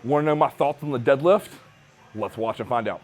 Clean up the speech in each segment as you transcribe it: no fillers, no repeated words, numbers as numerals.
Want to know my thoughts on the deadlift? Let's watch and find out.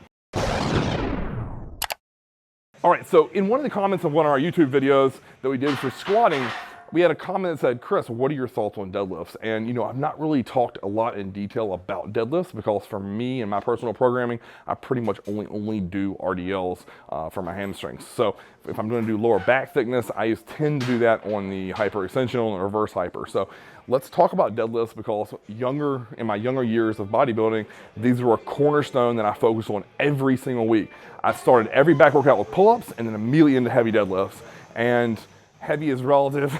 All right, so in one of the comments of one of our YouTube videos that we did for squatting, we had a comment that said, Chris, what are your thoughts on deadlifts? And you know, I've not really talked a lot in detail about deadlifts because for me and my personal programming, I pretty much only do RDLs for my hamstrings. So if I'm gonna do lower back thickness, I tend to do that on the hyperextensional and reverse hyper. So let's talk about deadlifts because in my younger years of bodybuilding, these were a cornerstone that I focused on every single week. I started every back workout with pull-ups and then immediately into heavy deadlifts. And heavy is relative,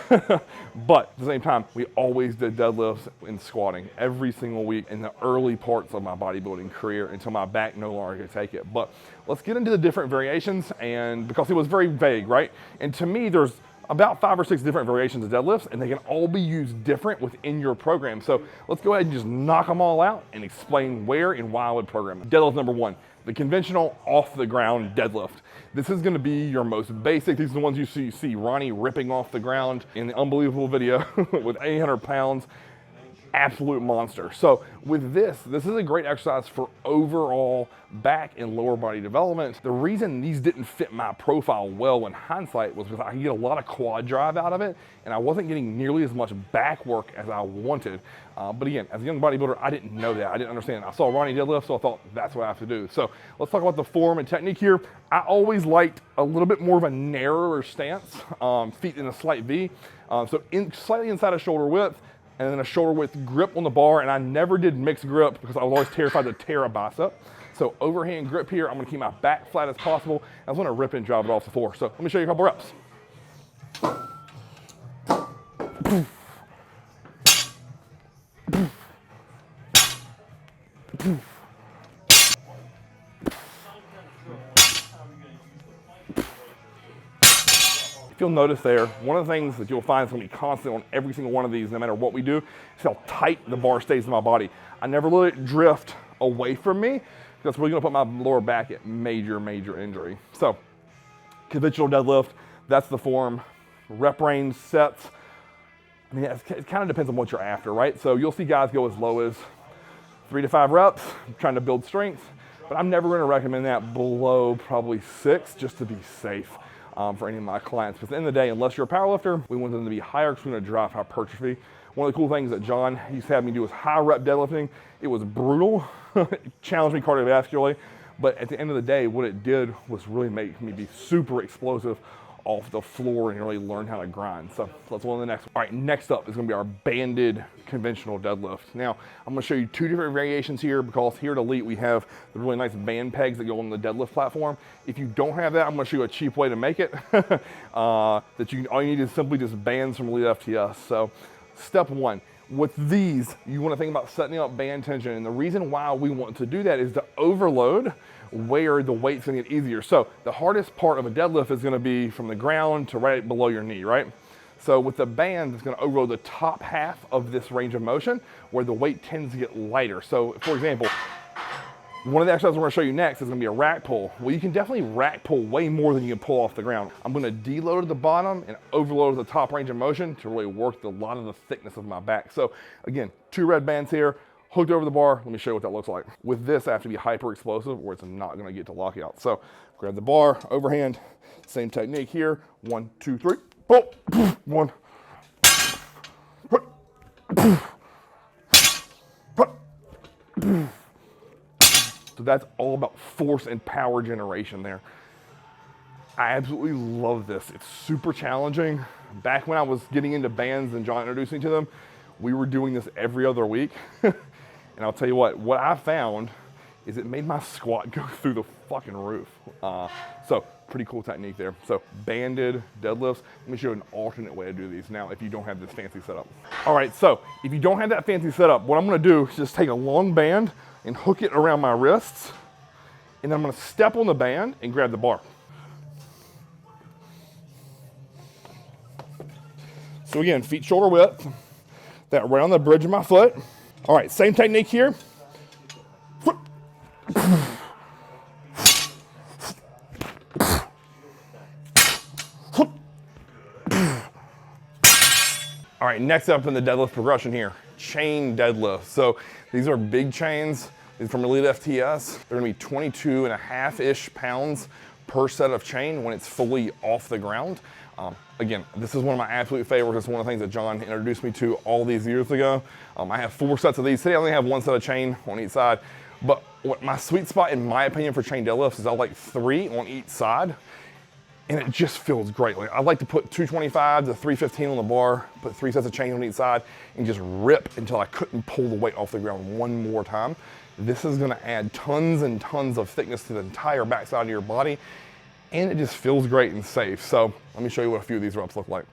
but at the same time, we always did deadlifts and squatting every single week in the early parts of my bodybuilding career until my back no longer could take it. But let's get into the different variations, and because it was very vague, right? And to me, there's about 5 or 6 different variations of deadlifts, and they can all be used different within your program. So let's go ahead and just knock them all out and explain where and why I would program them. Deadlift number 1, the conventional off the ground deadlift. This is gonna be your most basic. These are the ones you see Ronnie ripping off the ground in the unbelievable video with 800 pounds. Absolute monster. So with this is a great exercise for overall back and lower body development. The reason these didn't fit my profile well in hindsight was because I could get a lot of quad drive out of it and I wasn't getting nearly as much back work as I wanted. But again, as a young bodybuilder, I didn't know that. I didn't understand. I saw Ronnie deadlift, so I thought that's what I have to do. So let's talk about the form and technique here. I always liked a little bit more of a narrower stance, feet in a slight V. So slightly inside of shoulder width, and then a shoulder width grip on the bar, and I never did mixed grip because I was always terrified to tear a bicep. So overhand grip here, I'm gonna keep my back flat as possible. I was gonna rip and drive it off the floor. So let me show you a couple reps. If you'll notice there, one of the things that you'll find is going to be constant on every single one of these, no matter what we do, is how tight the bar stays in my body. I never let it drift away from me. That's really going to put my lower back at major injury. So, conventional deadlift, that's the form. Rep range sets, I mean, it kind of depends on what you're after, right? So you'll see guys go as low as 3 to 5 reps, trying to build strength, but I'm never going to recommend that below probably 6 just to be safe. For any of my clients. Because at the end of the day, unless you're a powerlifter, we want them to be higher because we're going to drive hypertrophy. One of the cool things that John used to have me do was high rep deadlifting. It was brutal. It challenged me cardiovascularly. But at the end of the day, what it did was really make me be super explosive off the floor and really learn how to grind. So let's go on to the next one. All right, next up is going to be our banded conventional deadlift. Now, I'm going to show you 2 different variations here because here at Elite we have the really nice band pegs that go on the deadlift platform. If you don't have that, I'm going to show you a cheap way to make it. All you need is simply just bands from Elite FTS. So step 1. With these, you want to think about setting up band tension, and the reason why we want to do that is to overload where the weight's going to get easier. So the hardest part of a deadlift is going to be from the ground to right below your knee, right? So with the band, it's going to overload the top half of this range of motion where the weight tends to get lighter. So for example, one of the exercises we're going to show you next is going to be a rack pull. Well, you can definitely rack pull way more than you can pull off the ground. I'm going to deload at the bottom and overload at the top range of motion to really work a lot of the thickness of my back. So again, 2 red bands here, hooked over the bar. Let me show you what that looks like. With this, I have to be hyper explosive or it's not going to get to lockout. So grab the bar, overhand, same technique here. 1, 2, 3, pull, 1, so that's all about force and power generation there. I absolutely love this. It's super challenging. Back when I was getting into bands and John introduced me to them, we were doing this every other week. And I'll tell you what I found is it made my squat go through the fucking roof. So pretty cool technique there. So banded deadlifts. Let me show you an alternate way to do these now if you don't have this fancy setup. All right, so if you don't have that fancy setup, what I'm gonna do is just take a long band and hook it around my wrists, and then I'm gonna step on the band and grab the bar. So again, feet shoulder width, that right on the bridge of my foot. All right, same technique here. All right, right, next up in the deadlift progression here, chain deadlift. So these are big chains. These are from Elite FTS. They're gonna be 22.5-ish pounds per set of chain when it's fully off the ground. Again, this is one of my absolute favorites. It's one of the things that John introduced me to all these years ago. I have 4 sets of these. Today I only have 1 set of chain on each side, but what my sweet spot, in my opinion, for chain deadlifts is I like 3 on each side, and it just feels great. Like, I like to put 225 to 315 on the bar, put 3 sets of chain on each side, and just rip until I couldn't pull the weight off the ground one more time. This is gonna add tons and tons of thickness to the entire backside of your body, and it just feels great and safe. So let me show you what a few of these reps look like.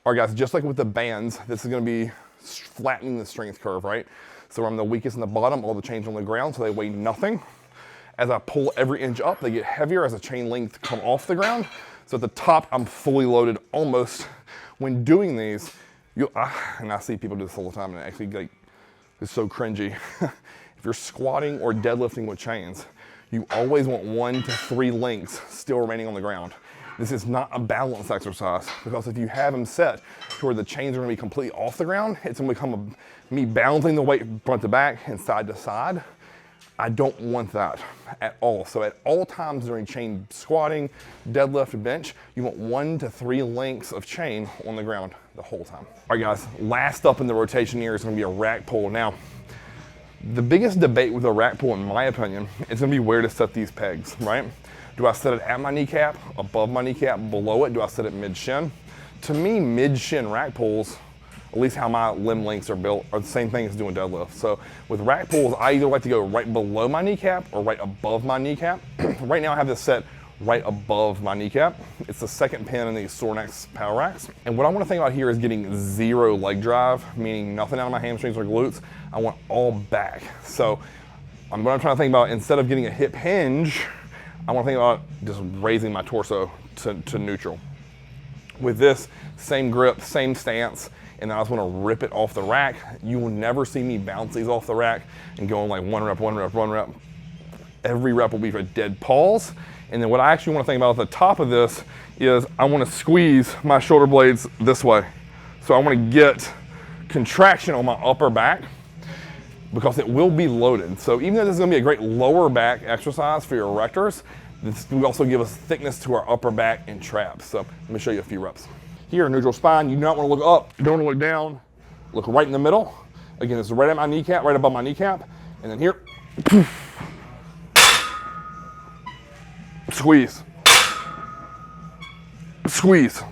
All right, guys, just like with the bands, this is gonna be flattening the strength curve, right? So I'm the weakest in the bottom, all the chains on the ground, so they weigh nothing. As I pull every inch up, they get heavier as the chain length come off the ground. So at the top, I'm fully loaded almost. When doing these, and I see people do this all the time, and it actually like, it's so cringy. If you're squatting or deadlifting with chains, you always want 1 to 3 links still remaining on the ground. This is not a balance exercise, because if you have them set to where the chains are gonna be completely off the ground, it's gonna become me balancing the weight front to back and side to side. I don't want that at all. So at all times during chain squatting, deadlift, and bench, you want 1 to 3 links of chain on the ground the whole time. All right, guys, last up in the rotation here is gonna be a rack pull. Now, the biggest debate with a rack pull, in my opinion, is gonna be where to set these pegs, right? Do I set it at my kneecap, above my kneecap, below it? Do I set it mid-shin? To me, mid-shin rack pulls, at least how my limb lengths are built, are the same thing as doing deadlift. So with rack pulls, I either like to go right below my kneecap or right above my kneecap. Right now I have this set right above my kneecap. It's the second pin in these Sornex power racks. And what I want to think about here is getting 0 leg drive, meaning nothing out of my hamstrings or glutes. I want all back. So what I'm trying to think about, instead of getting a hip hinge, I want to think about just raising my torso to neutral. With this, same grip, same stance, and then I just want to rip it off the rack. You will never see me bounce these off the rack and going like 1 rep, 1 rep, 1 rep. Every rep will be for dead pause. And then what I actually want to think about at the top of this is I want to squeeze my shoulder blades this way. So I want to get contraction on my upper back, because it will be loaded. So even though this is gonna be a great lower back exercise for your erectors, this will also give us thickness to our upper back and traps. So let me show you a few reps. Here, neutral spine, you do not wanna look up, you don't wanna look down, look right in the middle. Again, this is right at my kneecap, right above my kneecap. And then here, squeeze, squeeze.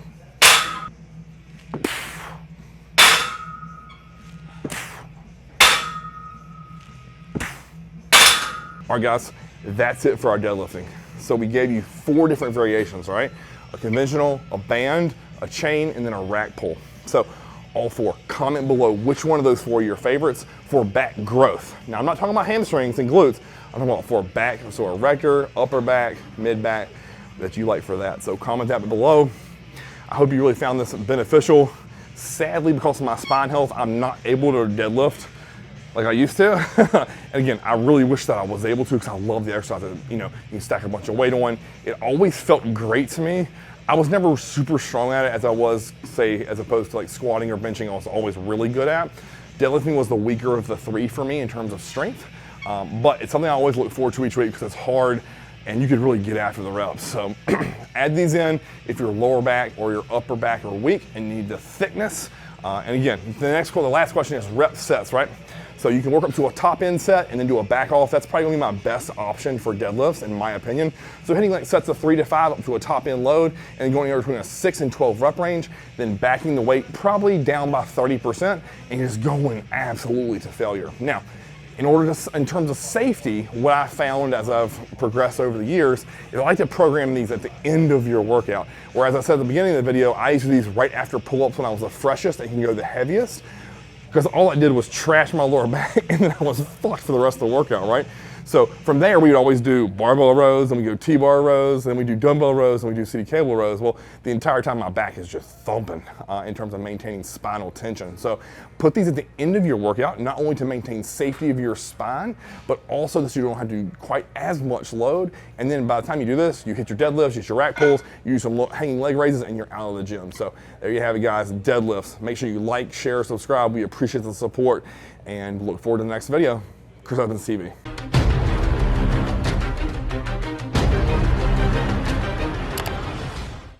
All right, guys, that's it for our deadlifting. So we gave you 4 different variations, right? A conventional, a band, a chain, and then a rack pull. So all 4. Comment below which one of those 4 are your favorites for back growth. Now, I'm not talking about hamstrings and glutes. I'm talking about for back, so erector, upper back, mid back, that you like for that. So comment that below. I hope you really found this beneficial. Sadly, because of my spine health, I'm not able to deadlift like I used to. And again, I really wish that I was able to, because I love the exercise that, you can stack a bunch of weight on. It always felt great to me. I was never super strong at it as I was, say, as opposed to like squatting or benching, I was always really good at. Deadlifting was the weaker of the 3 for me in terms of strength. But it's something I always look forward to each week, because it's hard and you could really get after the reps. So add these in if your lower back or your upper back are weak and you need the thickness. And again, the last question is rep sets, right? So you can work up to a top end set and then do a back off. That's probably gonna be my best option for deadlifts, in my opinion. So hitting like sets of 3 to 5 up to a top end load, and going anywhere between a 6 and 12 rep range, then backing the weight probably down by 30% and just going absolutely to failure. Now, in terms of safety, what I found as I've progressed over the years is I like to program these at the end of your workout. Whereas I said at the beginning of the video, I used to do these right after pull-ups when I was the freshest and can go the heaviest, because all I did was trash my lower back and then I was fucked for the rest of the workout, right? So from there, we would always do barbell rows, then we go T-bar rows, then we do dumbbell rows, and we do seated cable rows. Well, the entire time my back is just thumping in terms of maintaining spinal tension. So put these at the end of your workout, not only to maintain safety of your spine, but also that you don't have to do quite as much load. And then by the time you do this, you hit your deadlifts, you hit your rack pulls, you use some hanging leg raises, and you're out of the gym. So there you have it, guys, deadlifts. Make sure you like, share, subscribe. We appreciate the support, and look forward to the next video. Chris Evans TV.